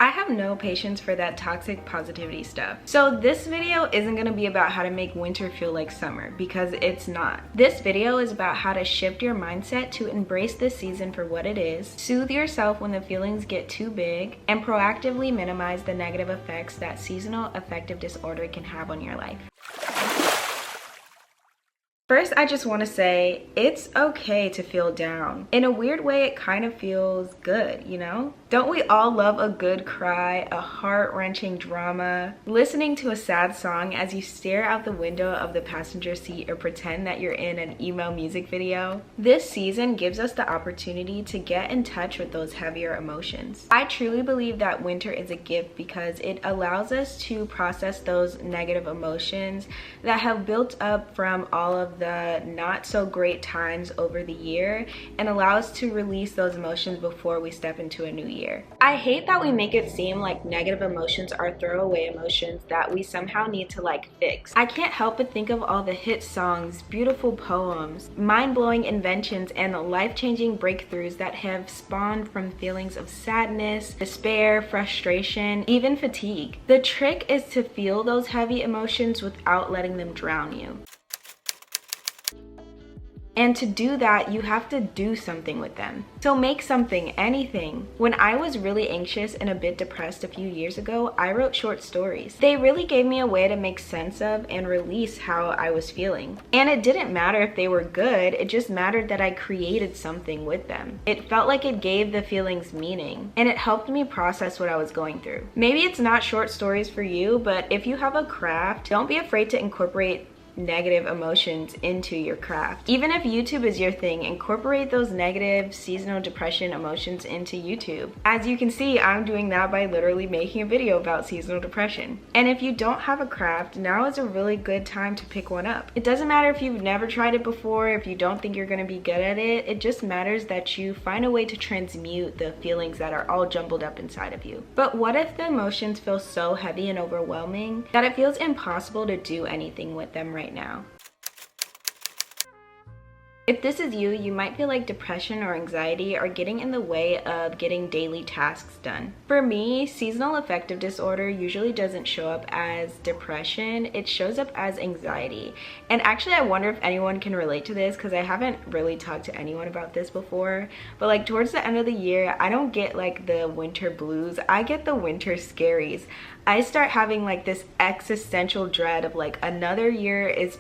I have no patience for that toxic positivity stuff. So this video isn't gonna be about how to make winter feel like summer, because it's not. This video is about how to shift your mindset to embrace this season for what it is, soothe yourself when the feelings get too big, and proactively minimize the negative effects that seasonal affective disorder can have on your life. First, I just want to say it's okay to feel down. In a weird way, it kind of feels good, you know? Don't we all love a good cry, a heart-wrenching drama? Listening to a sad song as you stare out the window of the passenger seat or pretend that you're in an emo music video? This season gives us the opportunity to get in touch with those heavier emotions. I truly believe that winter is a gift because it allows us to process those negative emotions that have built up from all of the not so great times over the year and allow us to release those emotions before we step into a new year. I hate that we make it seem like negative emotions are throwaway emotions that we somehow need to fix. I can't help but think of all the hit songs, beautiful poems, mind-blowing inventions, and life-changing breakthroughs that have spawned from feelings of sadness, despair, frustration, even fatigue. The trick is to feel those heavy emotions without letting them drown you. And to do that, you have to do something with them. So make something, anything. When I was really anxious and a bit depressed a few years ago, I wrote short stories. They really gave me a way to make sense of and release how I was feeling. And it didn't matter if they were good, it just mattered that I created something with them. It felt like it gave the feelings meaning, and it helped me process what I was going through. Maybe it's not short stories for you, but if you have a craft, don't be afraid to incorporate negative emotions into your craft. Even if YouTube is your thing, incorporate those negative seasonal depression emotions into YouTube. As you can see, I'm doing that by literally making a video about seasonal depression. And if you don't have a craft, now is a really good time to pick one up. It doesn't matter if you've never tried it before, if you don't think you're gonna be good at it, it just matters that you find a way to transmute the feelings that are all jumbled up inside of you. But what if the emotions feel so heavy and overwhelming that it feels impossible to do anything with them right now? If this is you, you might feel like depression or anxiety are getting in the way of getting daily tasks done. For me, seasonal affective disorder usually doesn't show up as depression, it shows up as anxiety. And actually, I wonder if anyone can relate to this because I haven't really talked to anyone about this before. But towards the end of the year, I don't get the winter blues, I get the winter scaries. I start having this existential dread of another year is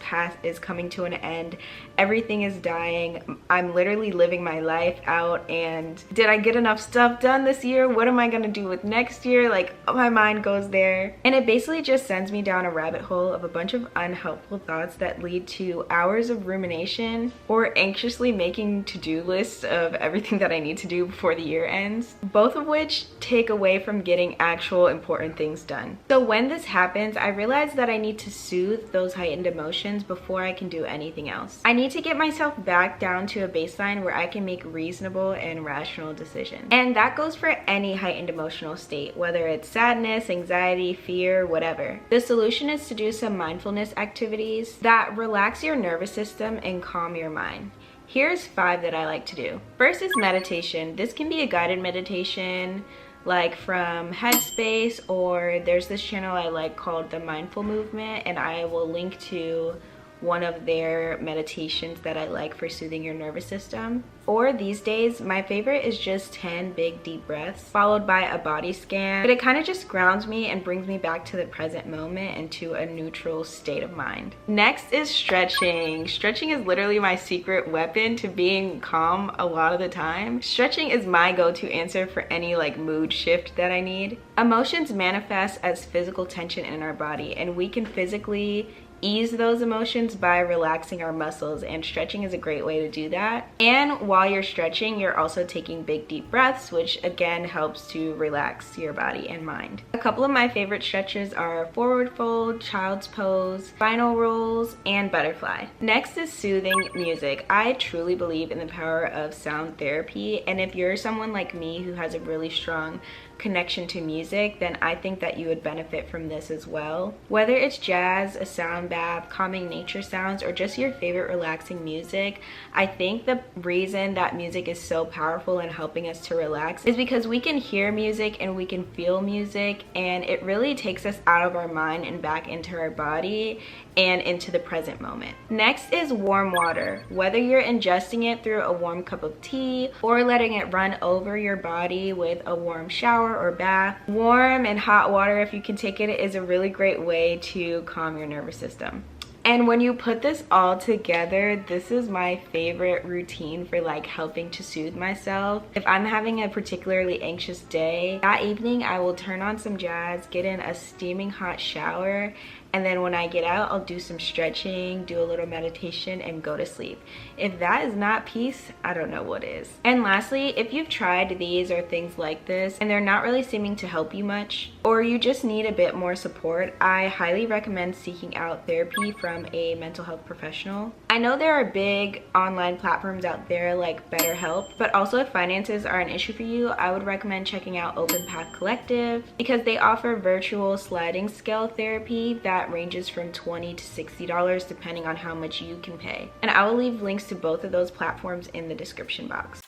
coming to an end, everything is dying, I'm literally living my life out, and did I get enough stuff done this year? What am I gonna do with next year? My mind goes there, and it basically just sends me down a rabbit hole of a bunch of unhelpful thoughts that lead to hours of rumination or anxiously making to-do lists of everything that I need to do before the year ends, both of which take away from getting actual important things done. So when this happens, I realize that I need to soothe those heightened emotions before I can do anything else. I need to get myself back down to a baseline where I can make reasonable and rational decisions. And that goes for any heightened emotional state, whether it's sadness, anxiety, fear, whatever. The solution is to do some mindfulness activities that relax your nervous system and calm your mind. Here's 5 that I like to do. First is meditation. This can be a guided meditation from Headspace, or there's this channel I like called The Mindful Movement, and I will link to one of their meditations that I like for soothing your nervous system. Or these days, my favorite is just 10 big deep breaths followed by a body scan, but it kind of just grounds me and brings me back to the present moment and to a neutral state of mind. Next is stretching. Stretching is literally my secret weapon to being calm a lot of the time. Stretching is my go-to answer for any mood shift that I need. Emotions manifest as physical tension in our body, and we can physically ease those emotions by relaxing our muscles, and stretching is a great way to do that. And while you're stretching, you're also taking big deep breaths, which again helps to relax your body and mind. A couple of my favorite stretches are forward fold, child's pose, spinal rolls, and butterfly. Next is soothing music. I truly believe in the power of sound therapy, and if you're someone like me who has a really strong connection to music, then I think that you would benefit from this as well. Whether it's jazz, a sound bath, calming nature sounds, or just your favorite relaxing music, I think the reason that music is so powerful in helping us to relax is because we can hear music and we can feel music, and it really takes us out of our mind and back into our body and into the present moment. Next is warm water. Whether you're ingesting it through a warm cup of tea or letting it run over your body with a warm shower or bath, warm and hot water, if you can take it, is a really great way to calm your nervous system. And when you put this all together, this is my favorite routine for like helping to soothe myself. If I'm having a particularly anxious day, that evening I will turn on some jazz, get in a steaming hot shower, and then when I get out, I'll do some stretching, do a little meditation, and go to sleep. If that is not peace, I don't know what is. And lastly, if you've tried these or things like this and they're not really seeming to help you much, or you just need a bit more support, I highly recommend seeking out therapy from a mental health professional. I know there are big online platforms out there like BetterHelp, but also if finances are an issue for you, I would recommend checking out Open Path Collective because they offer virtual sliding scale therapy that ranges from $20 to $60 depending on how much you can pay. And I will leave links to both of those platforms in the description box.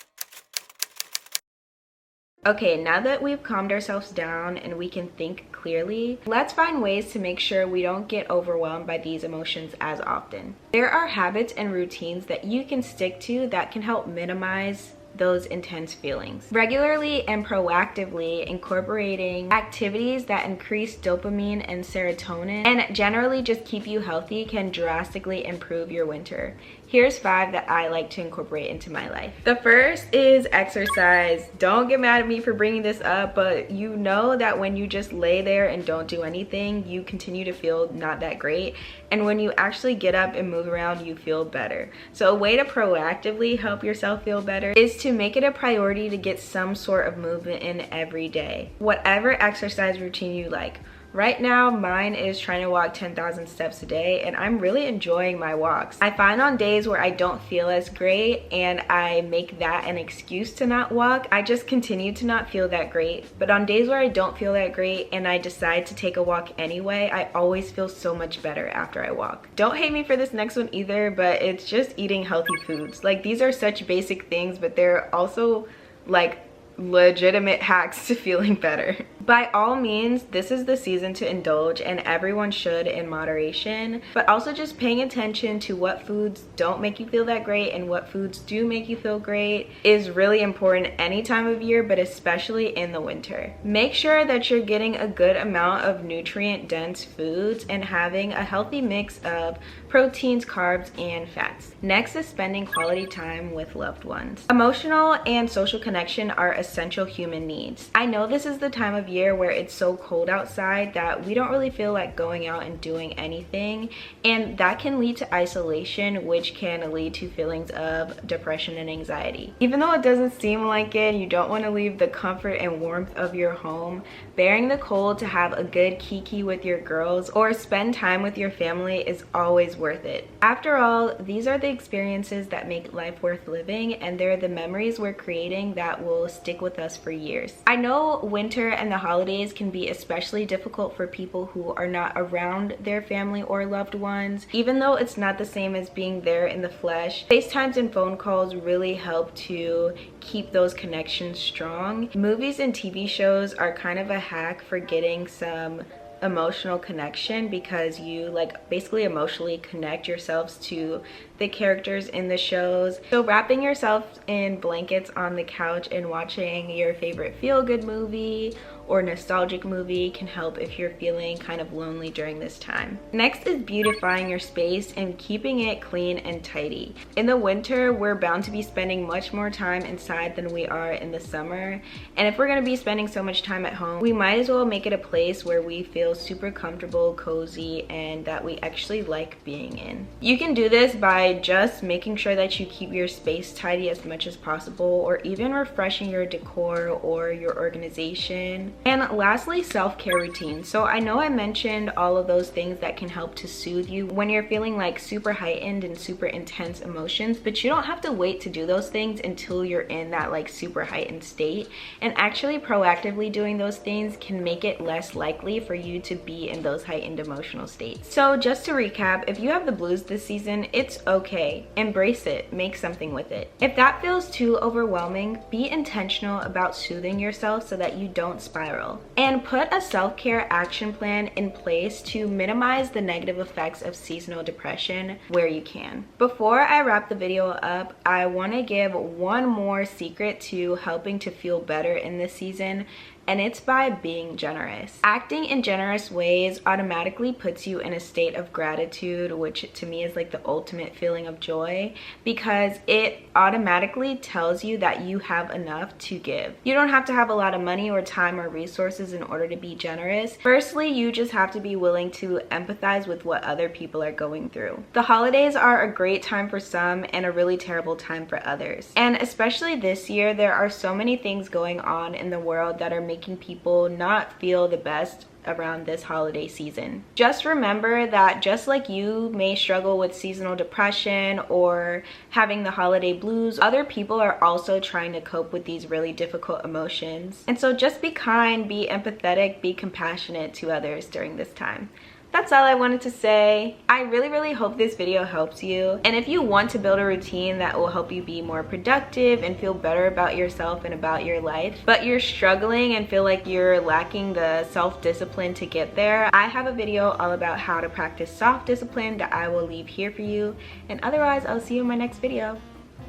Okay, now that we've calmed ourselves down and we can think clearly, let's find ways to make sure we don't get overwhelmed by these emotions as often. There are habits and routines that you can stick to that can help minimize those intense feelings. Regularly and proactively incorporating activities that increase dopamine and serotonin and generally just keep you healthy can drastically improve your winter. Here's 5 that I like to incorporate into my life. The first is exercise. Don't get mad at me for bringing this up, but you know that when you just lay there and don't do anything, you continue to feel not that great. And when you actually get up and move around, you feel better. So a way to proactively help yourself feel better is to make it a priority to get some sort of movement in every day. Whatever exercise routine you like. Right now, mine is trying to walk 10,000 steps a day, and I'm really enjoying my walks. I find on days where I don't feel as great and I make that an excuse to not walk, I just continue to not feel that great. But on days where I don't feel that great and I decide to take a walk anyway, I always feel so much better after I walk. Don't hate me for this next one either, but it's just eating healthy foods. Like, these are such basic things, but they're also like legitimate hacks to feeling better. By all means, this is the season to indulge, and everyone should in moderation, but also just paying attention to what foods don't make you feel that great and what foods do make you feel great is really important any time of year, but especially in the winter. Make sure that you're getting a good amount of nutrient dense foods and having a healthy mix of proteins, carbs, and fats. Next is spending quality time with loved ones. Emotional and social connection are essential human needs. I know this is the time of year where it's so cold outside that we don't really feel like going out and doing anything, and that can lead to isolation, which can lead to feelings of depression and anxiety. Even though it doesn't seem like it, you don't want to leave the comfort and warmth of your home. Bearing the cold to have a good kiki with your girls or spend time with your family is always worth it. After all, these are the experiences that make life worth living, and they're the memories we're creating that will stick with us for years. I know winter and the holidays can be especially difficult for people who are not around their family or loved ones. Even though it's not the same as being there in the flesh, FaceTimes and phone calls really help to keep those connections strong. Movies and TV shows are kind of a hack for getting some emotional connection because you like basically emotionally connect yourselves to the characters in the shows. So wrapping yourself in blankets on the couch and watching your favorite feel-good movie or nostalgic movie can help if you're feeling kind of lonely during this time. Next is beautifying your space and keeping it clean and tidy. In the winter, we're bound to be spending much more time inside than we are in the summer. And if we're gonna be spending so much time at home, we might as well make it a place where we feel super comfortable, cozy, and that we actually like being in. You can do this by just making sure that you keep your space tidy as much as possible, or even refreshing your decor or your organization. And lastly, self-care routines. So I know I mentioned all of those things that can help to soothe you when you're feeling like super heightened and super intense emotions, but you don't have to wait to do those things until you're in that like super heightened state. And actually proactively doing those things can make it less likely for you to be in those heightened emotional states. So just to recap, if you have the blues this season, it's okay. Embrace it, make something with it. If that feels too overwhelming, be intentional about soothing yourself so that you don't spiral. And put a self-care action plan in place to minimize the negative effects of seasonal depression where you can. Before I wrap the video up, I want to give one more secret to helping to feel better in this season, and it's by being generous. Acting in generous ways automatically puts you in a state of gratitude, which to me is like the ultimate feeling of joy, because it automatically tells you that you have enough to give. You don't have to have a lot of money or time or resources in order to be generous. Firstly, you just have to be willing to empathize with what other people are going through. The holidays are a great time for some and a really terrible time for others. And especially this year, there are so many things going on in the world that are making people not feel the best around this holiday season. Just remember that just like you may struggle with seasonal depression or having the holiday blues, other people are also trying to cope with these really difficult emotions. And so just be kind, be empathetic, be compassionate to others during this time. That's all I wanted to say. I really hope this video helps you. And if you want to build a routine that will help you be more productive and feel better about yourself and about your life, but you're struggling and feel like you're lacking the self-discipline to get there, I have a video all about how to practice self-discipline that I will leave here for you. And otherwise, I'll see you in my next video.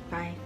Bye.